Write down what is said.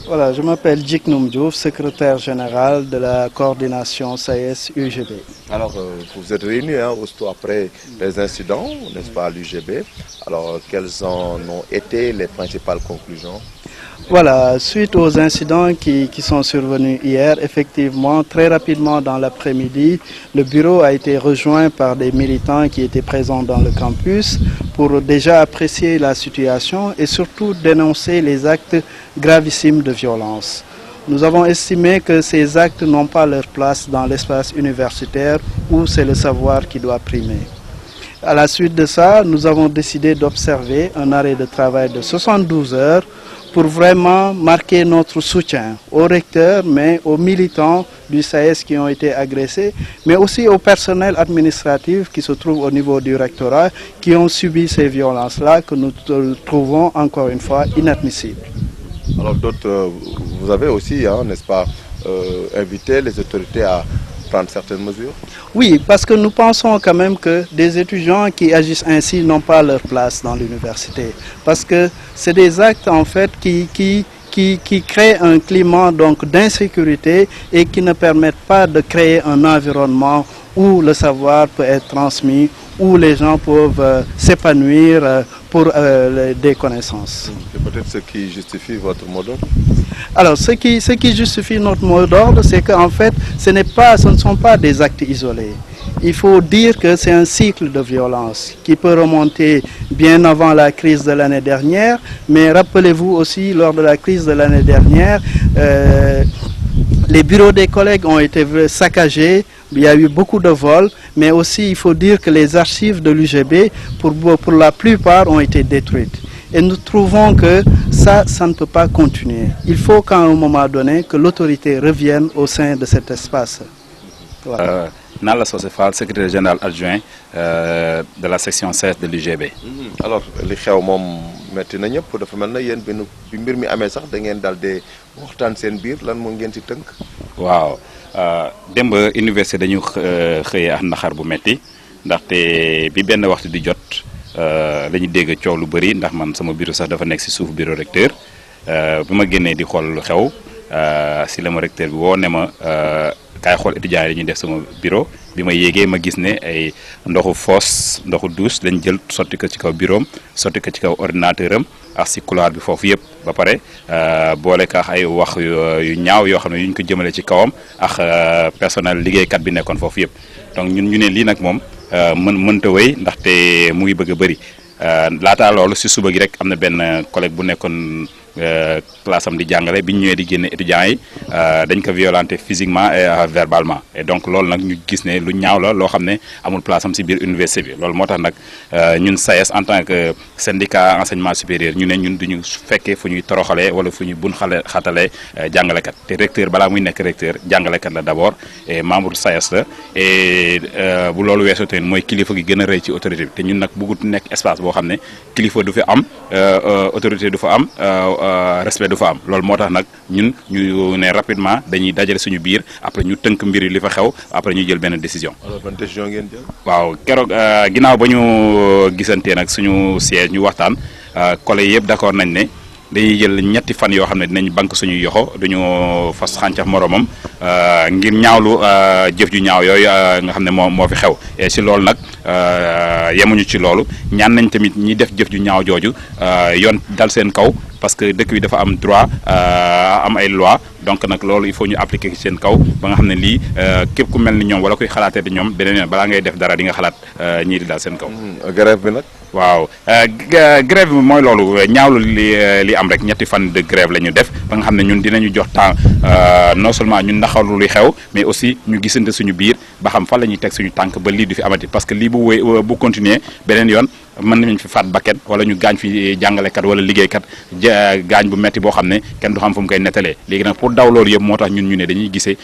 Voilà, je m'appelle Djik Noum Diouf, secrétaire général de la coordination SAES-UGB. Alors, vous êtes réunis aussitôt après les incidents, n'est-ce pas, à l'UGB. Alors, quelles en ont été les principales conclusions? Voilà, suite aux incidents qui sont survenus hier, effectivement, très rapidement dans l'après-midi, le bureau a été rejoint par des militants qui étaient présents dans le campus pour déjà apprécier la situation et surtout dénoncer les actes gravissimes de violence. Nous avons estimé que ces actes n'ont pas leur place dans l'espace universitaire où c'est le savoir qui doit primer. À la suite de ça, nous avons décidé d'observer un arrêt de travail de 72 heures pour vraiment marquer notre soutien aux recteurs, mais aux militants du SAES qui ont été agressés, mais aussi au personnel administratif qui se trouve au niveau du rectorat, qui ont subi ces violences-là que nous trouvons encore une fois inadmissibles. Alors vous avez aussi, n'est-ce pas, invité les autorités à prendre certaines mesures? Oui, parce que nous pensons quand même que des étudiants qui agissent ainsi n'ont pas leur place dans l'université. Parce que c'est des actes en fait qui créent un climat donc d'insécurité et qui ne permettent pas de créer un environnement où le savoir peut être transmis, où les gens peuvent s'épanouir pour des connaissances. C'est peut-être ce qui justifie votre mot d'ordre? Alors, ce qui justifie notre mot d'ordre, c'est qu'en fait, ce ne sont pas des actes isolés. Il faut dire que c'est un cycle de violence qui peut remonter bien avant la crise de l'année dernière, mais rappelez-vous aussi, lors de la crise de l'année dernière, les bureaux des collègues ont été saccagés, il y a eu beaucoup de vols, mais aussi il faut dire que les archives de l'UGB, pour la plupart, ont été détruites. Et nous trouvons que ça ne peut pas continuer. Il faut qu'à un moment donné, que l'autorité revienne au sein de cet espace. Voilà. Nalla Socé Fall, secrétaire général adjoint de la section 16 de l'UGB. Alors li xew moom metti na ñëpp dafa mel na yéen bi mbir mi amee sax da ngeen daal di waxtaan seen biir lan moo ngeen ci tënk. waaw démb université dañu xëyee ak naxar bu metti ndaxte bi benn waxtu di jot la ñu dégg coow lu bëri ndax man sama bureau sax dafa nekk si suuf bureau recteur bi ma génnee di xool lu xew si la ma recteur bi woo ne ma kaay xool étudiants yi dañuy def sama bureau bi ma yéegee ma gis ne ay ndoxu fosse ndoxu douche lañ jël sotti ko ci kaw bureau am sotti ko ci kaw ordinateur am ak si couloir bi foofu yëpp ba pare boole ka ay wax yu ñaaw yoo xam ne yuñ ko jëmale ci kawam ak personnel liggéeykat bi nekkoon foofu yëpp donc ñun ñu ne lii nag moom mënta wéy ndaxte mu ngi bëgg a bëri laataa loolu si suba gi rek am na benn collègue bu nekkoon classe am di jàngale bi ñu ñëwee di génne étudiants yi dañ ko violenté physiquement et verbalement et donc loolu nag ñu gis ne lu ñaaw la loo xam ne amul place am si biir université bi loolu moo tax nag ñun SAES en tant que syndicat enseignement supérieur ñu ne ñun duñu fekkee fu ñuy toroxalee wala fu ñuy bun xatalee jàngalekat te recteur balaa muy nekk recteur jàngalekat la d'abord et membre SAES la et bu loolu weesoo tamit mooy kilifa gi gën a rëy ci autorité bi te ñun nag bëggut nekk espace boo xam ne kilifa du fi am autorité du fa am respect du fa am loolu moo tax nag ñun ñu ne rapidement dañuy dajale suñu biir après ñu tënk mbir yi li fa xew après ñu jël benn décision. alors ban décision ngeen jël. waaw keroog ginnaaw ba ñu gisantee nag suñu siège ñu waxtaan collègues yëpp d'accord nañ ne dañuy jël ñetti fan yoo xam ne dinañ banque suñuy yoxo duñu fas xàncax moromam ngir ñaawlu jëf ju ñaaw yooyu nga xam ne moo fi xew et si loolu nag yemuñu ci loolu ñaan nañ tamit ñi def jëf ju ñaaw jooju yoon dal seen kaw. parce que dëkk bi dafa am droit am ay loi donc nag loolu il faut ñu appliquer ci seen kaw ba nga xam ne lii képp ku mel ni ñoom wala kuy xalaatee di ñoom beneen yoon balaa ngay def dara di nga xalaat ñii di daal seen kaw. grève bi nag. waaw grève bi mooy loolu ñaawlu li am rek ñetti fan de grève la ñu def ba nga xam ne ñun dinañu jox temps non seulement ñun naxalu li xew mais aussi ñu gisante suñu biir ba xam fan la ñuy teg suñu tànk ba lii du fi amati parce que lii bu continuer beneen yoon. mën nañu fi faat bakket wala ñu gaañ fi jàngalekat wala liggéeykat gaañ bu metti boo xam ne kenn du xam fu mu koy nettalee léegi nag pour daw loolu yëpp moo tax ñun ñu ne dañuy gisee